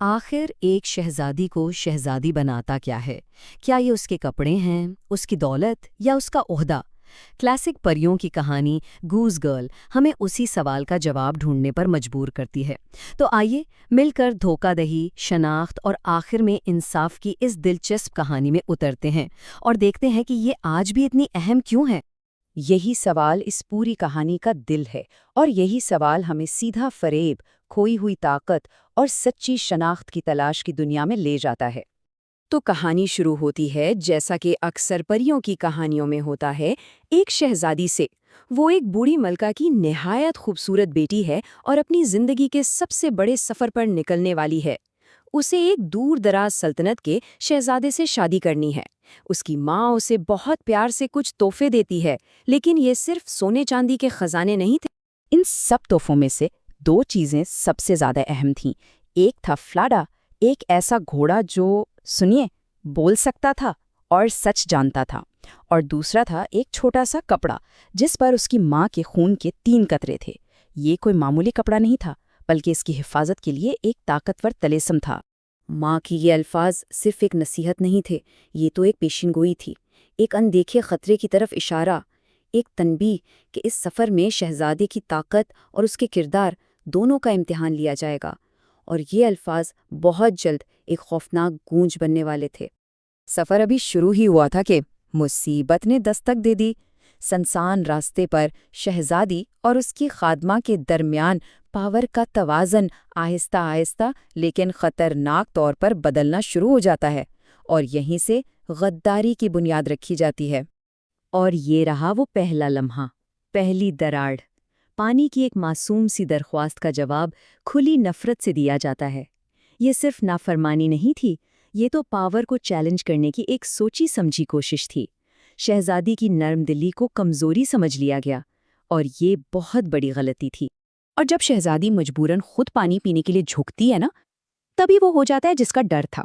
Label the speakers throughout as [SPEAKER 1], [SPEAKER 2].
[SPEAKER 1] آخر ایک شہزادی کو شہزادی بناتا کیا ہے؟ کیا یہ اس کے کپڑے ہیں، اس کی دولت یا اس کا عہدہ؟ کلاسک پریوں کی کہانی گوز گرل ہمیں اسی سوال کا جواب ڈھونڈنے پر مجبور کرتی ہے۔ تو آئیے مل کر دھوکہ دہی، شناخت اور آخر میں انصاف کی اس دلچسپ کہانی میں اترتے ہیں اور دیکھتے ہیں کہ یہ آج بھی اتنی اہم کیوں ہے۔
[SPEAKER 2] یہی سوال اس پوری کہانی کا دل ہے، اور یہی سوال ہمیں سیدھا فریب، کھوئی ہوئی طاقت اور سچی شناخت کی تلاش کی دنیا میں لے جاتا ہے۔ تو کہانی شروع ہوتی ہے جیسا کہ اکثر پریوں کی کہانیوں میں ہوتا ہے، ایک شہزادی سے۔ وہ ایک بوڑھی ملکہ کی نہایت خوبصورت بیٹی ہے اور اپنی زندگی کے سب سے بڑے سفر پر نکلنے والی ہے۔ اسے ایک دور دراز سلطنت کے شہزادے سے شادی کرنی ہے۔ اس کی ماں اسے بہت پیار سے کچھ تحفے دیتی ہے، لیکن یہ صرف سونے چاندی کے خزانے نہیں تھے۔ ان سب تحفوں میں سے دو چیزیں سب سے زیادہ اہم تھیں۔ ایک تھا فلاڈا، ایک ایسا گھوڑا جو بول سکتا تھا اور سچ جانتا تھا، اور دوسرا تھا ایک چھوٹا سا کپڑا جس پر اس کی ماں کے خون کے 3 قطرے تھے۔ یہ کوئی معمولی کپڑا نہیں تھا، بلکہ اس کی حفاظت کے لیے ایک طاقتور طلسم تھا۔ ماں کی یہ الفاظ صرف ایک نصیحت نہیں تھے، یہ تو ایک پیشین گوئی تھی، ایک اندیکھے خطرے کی طرف اشارہ، ایک تنبیہ کہ اس سفر میں شہزادے کی طاقت اور اس کے کردار دونوں کا امتحان لیا جائے گا۔ اور یہ الفاظ بہت جلد ایک خوفناک گونج بننے والے تھے۔ سفر ابھی شروع ہی ہوا تھا کہ مصیبت نے دستک دے دی۔ سنسان راستے پر شہزادی اور اس کی خادمہ کے درمیان پاور کا توازن آہستہ آہستہ لیکن خطرناک طور پر بدلنا شروع ہو جاتا ہے، اور یہیں سے غداری کی بنیاد رکھی جاتی ہے۔ اور یہ رہا وہ پہلا لمحہ، پہلی دراڑ۔ پانی کی ایک معصوم سی درخواست کا جواب کھلی نفرت سے دیا جاتا ہے۔ یہ صرف نافرمانی نہیں تھی، یہ تو پاور کو چیلنج کرنے کی ایک سوچی سمجھی کوشش تھی۔ شہزادی کی نرم دلی کو کمزوری سمجھ لیا گیا، اور یہ بہت بڑی غلطی تھی۔ اور جب شہزادی مجبوراً خود پانی پینے کے لیے جھکتی ہے نا، تبھی وہ ہو جاتا ہے جس کا ڈر تھا۔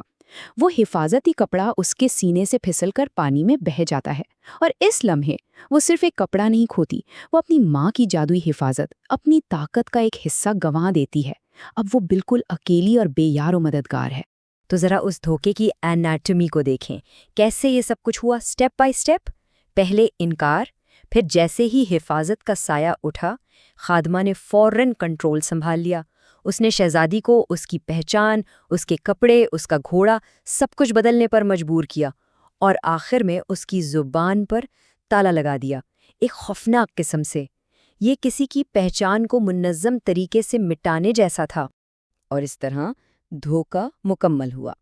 [SPEAKER 2] وہ حفاظتی کپڑا اس کے سینے سے پھسل کر پانی میں بہہ جاتا ہے، اور اس لمحے وہ صرف ایک کپڑا نہیں کھوتی، وہ اپنی ماں کی جادوئی حفاظت، اپنی طاقت کا ایک حصہ گنوا دیتی ہے۔ اب وہ بالکل اکیلی اور بے یار و مددگار ہے۔ تو ذرا اس دھوکے کی انیٹمی کو دیکھیں، کیسے یہ سب کچھ ہوا سٹیپ بائی سٹیپ۔ پہلے انکار، پھر جیسے ہی حفاظت کا سایہ اٹھا، خادمہ نے فوراً کنٹرول سنبھال لیا۔ اس نے شہزادی کو اس کی پہچان، اس کے کپڑے، اس کا گھوڑا، سب کچھ بدلنے پر مجبور کیا، اور آخر میں اس کی زبان پر تالا لگا دیا، ایک خوفناک قسم سے۔ یہ کسی کی پہچان کو منظم طریقے سے مٹانے جیسا تھا۔ اور اس طرح دھوکہ مکمل ہوا۔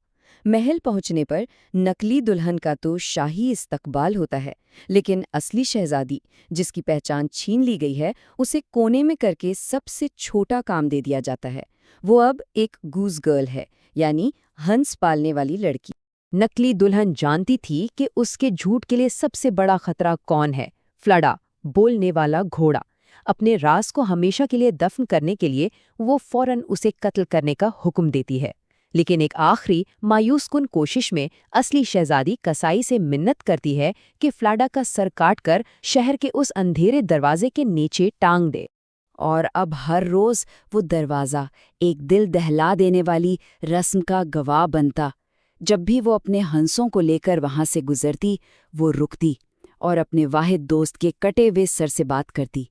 [SPEAKER 2] محل پہنچنے پر نقلی دلہن کا تو شاہی استقبال ہوتا ہے، لیکن اصلی شہزادی، جس کی پہچان چھین لی گئی ہے، اسے کونے میں کر کے سب سے چھوٹا کام دے دیا جاتا ہے۔ وہ اب ایک گوز گرل ہے، یعنی ہنس پالنے والی لڑکی۔ نقلی دلہن جانتی تھی کہ اس کے جھوٹ کے لیے سب سے بڑا خطرہ کون ہے، فلاڈا، بولنے والا گھوڑا۔ اپنے راز کو ہمیشہ کے لیے دفن کرنے کے لیے وہ فوراً اسے قتل کرنے کا حکم دیتی ہے، لیکن ایک آخری مایوس کن کوشش میں اصلی شہزادی کسائی سے منت کرتی ہے کہ فلاڈا کا سر کاٹ کر شہر کے اس اندھیرے دروازے کے نیچے ٹانگ دے۔ اور اب ہر روز وہ دروازہ ایک دل دہلا دینے والی رسم کا گواہ بنتا۔ جب بھی وہ اپنے ہنسوں کو لے کر وہاں سے گزرتی، وہ رکتی اور اپنے واحد دوست کے کٹے ہوئے سر سے بات کرتی۔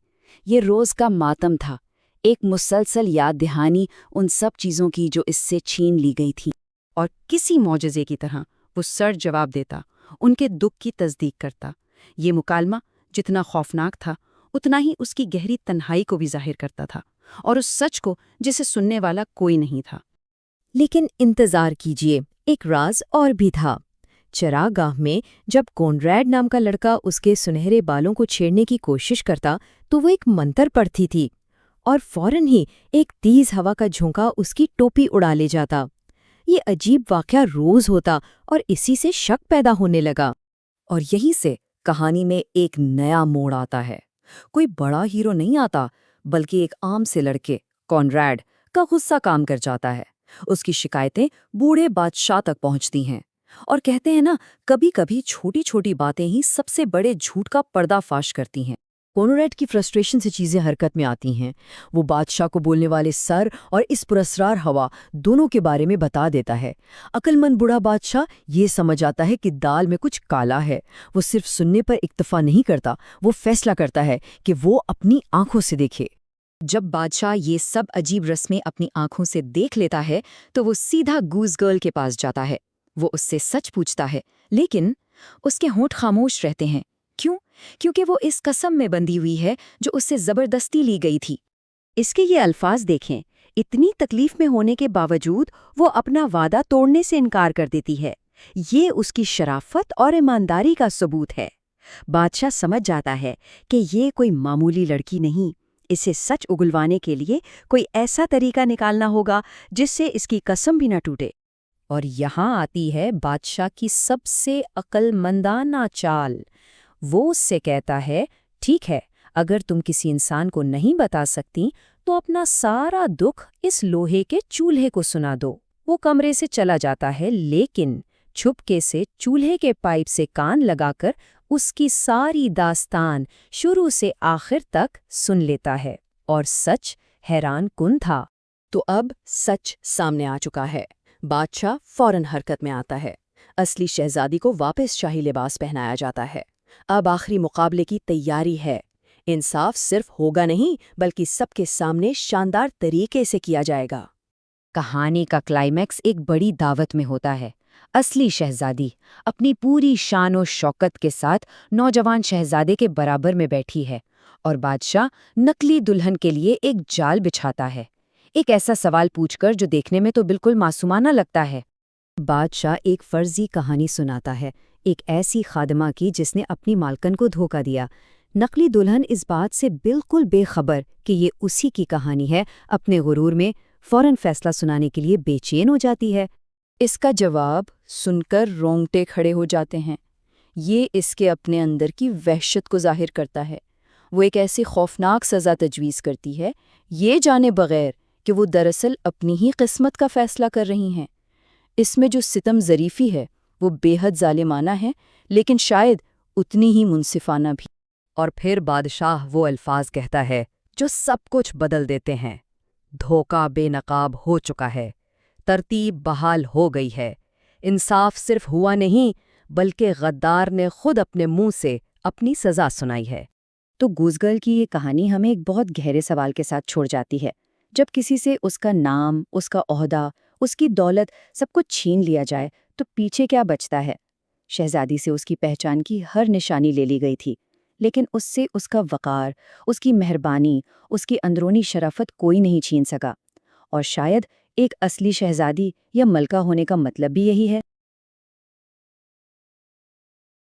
[SPEAKER 2] یہ روز کا ماتم تھا، ایک مسلسل یاد دہانی ان سب چیزوں کی جو اس سے چھین لی گئی تھیں۔ اور کسی معجزے کی طرح وہ سر جواب دیتا، ان کے دکھ کی تصدیق کرتا۔ یہ مکالمہ جتنا خوفناک تھا، اتنا ہی اس کی گہری تنہائی کو بھی ظاہر کرتا تھا، اور اس سچ کو جسے سننے والا کوئی نہیں تھا۔
[SPEAKER 1] لیکن انتظار کیجیے، ایک راز اور بھی تھا۔ چراگاہ میں جب کونریڈ نام کا لڑکا اس کے سنہرے بالوں کو چھیڑنے کی کوشش کرتا تو وہ ایک منتر پڑھتی تھی، اور فوراً ہی ایک تیز ہوا کا جھونکا اس کی ٹوپی اڑا لے جاتا۔ یہ عجیب واقعہ روز ہوتا، اور اسی سے شک پیدا ہونے لگا۔
[SPEAKER 2] اور یہیں سے کہانی میں ایک نیا موڑ آتا ہے۔ کوئی بڑا ہیرو نہیں آتا، بلکہ ایک عام سے لڑکے، کونریڈ، کا غصہ کام کر جاتا ہے۔ اس کی شکایتیں بوڑھے بادشاہ تک پہنچتی ہیں، اور کہتے ہیں نا، کبھی کبھی چھوٹی چھوٹی باتیں ہی سب سے بڑے جھوٹ کا پردہ فاش کرتی ہیں۔ کونوریڈ کی فرسٹریشن سے چیزیں حرکت میں آتی ہیں۔ وہ بادشاہ کو بولنے والے سر اور اس پراسرار ہوا دونوں کے بارے میں بتا دیتا ہے۔ عقل مند بوڑھا بادشاہ یہ سمجھ آتا ہے کہ دال میں کچھ کالا ہے۔ وہ صرف سننے پر اکتفا نہیں کرتا، وہ فیصلہ کرتا ہے کہ وہ اپنی آنکھوں سے دیکھے۔ جب بادشاہ یہ سب عجیب رسمیں اپنی آنکھوں سے دیکھ لیتا ہے تو وہ سیدھا گوز گرل کے پاس جاتا ہے۔ وہ اس سے سچ پوچھتا ہے، لیکن اس کے ہونٹ خاموش رہتے ہیں۔ کیوں؟ کیونکہ وہ اس قسم میں بندھی ہوئی ہے جو اس سے زبردستی لی گئی تھی۔
[SPEAKER 1] اس کے یہ الفاظ دیکھیں، اتنی تکلیف میں ہونے کے باوجود وہ اپنا وعدہ توڑنے سے انکار کر دیتی ہے۔ یہ اس کی شرافت اور ایمانداری کا ثبوت ہے۔ بادشاہ سمجھ جاتا ہے کہ یہ کوئی معمولی لڑکی نہیں، اسے سچ اگلوانے کے لیے کوئی ایسا طریقہ نکالنا ہوگا جس سے اس کی قسم بھی نہ ٹوٹے۔
[SPEAKER 2] اور یہاں آتی ہے بادشاہ کی سب سے عقل مندانہ چال۔ وہ اس سے کہتا ہے، ٹھیک ہے، اگر تم کسی انسان کو نہیں بتا سکتی تو اپنا سارا دکھ اس لوہے کے چولہے کو سنا دو۔ وہ کمرے سے چلا جاتا ہے، لیکن چھپکے سے چولہے کے پائپ سے کان لگا کر اس کی ساری داستان شروع سے آخر تک سن لیتا ہے، اور سچ حیران کن تھا۔ تو اب سچ سامنے آ چکا ہے۔ بادشاہ فوراً حرکت میں آتا ہے۔ اصلی شہزادی کو واپس شاہی لباس پہنایا جاتا ہے۔ اب آخری مقابلے کی تیاری ہے۔ انصاف صرف ہوگا نہیں بلکہ سب کے سامنے شاندار طریقے سے کیا جائے گا۔ کہانی کا کلائمیکس ایک بڑی دعوت میں ہوتا ہے۔ اصلی شہزادی اپنی پوری شان و شوکت کے ساتھ نوجوان شہزادے کے برابر میں بیٹھی ہے، اور بادشاہ نقلی دلہن کے لیے ایک جال بچھاتا ہے، ایک ایسا سوال پوچھ کر جو دیکھنے میں تو بالکل معصومانہ لگتا ہے۔ بادشاہ ایک فرضی کہانی سناتا ہے، ایک ایسی خادمہ کی جس نے اپنی مالکن کو دھوکہ دیا۔ نقلی دلہن اس بات سے بالکل بے خبر کہ یہ اسی کی کہانی ہے، اپنے غرور میں فوراً فیصلہ سنانے کے لیے بے چین ہو جاتی ہے۔ اس کا جواب سن کر رونگٹے کھڑے ہو جاتے ہیں۔ یہ اس کے اپنے اندر کی وحشت کو ظاہر کرتا ہے۔ وہ ایک ایسی خوفناک سزا تجویز کرتی ہے، یہ جانے بغیر کہ وہ دراصل اپنی ہی قسمت کا فیصلہ کر رہی ہیں۔ اس میں جو ستم ظریفی ہے وہ بے حد ظالمانہ ہے، لیکن شاید اتنی ہی منصفانہ بھی۔ اور پھر بادشاہ وہ الفاظ کہتا ہے جو سب کچھ بدل دیتے ہیں۔ دھوکہ بے نقاب ہو چکا ہے، ترتیب بحال ہو گئی ہے، انصاف صرف ہوا نہیں بلکہ غدار نے خود اپنے منہ سے اپنی سزا سنائی ہے۔
[SPEAKER 1] تو گوز گرل کی یہ کہانی ہمیں ایک بہت گہرے سوال کے ساتھ چھوڑ جاتی ہے۔ جب کسی سے اس کا نام، اس کا عہدہ، اس کی دولت سب کچھ چھین لیا جائے تو پیچھے کیا بچتا ہے؟ شہزادی سے اس کی پہچان کی ہر نشانی لے لی گئی تھی، لیکن اس سے اس کا وقار، اس کی مہربانی، اس کی اندرونی شرافت کوئی نہیں چھین سکا۔ اور شاید ایک اصلی شہزادی یا ملکہ ہونے کا مطلب بھی یہی ہے۔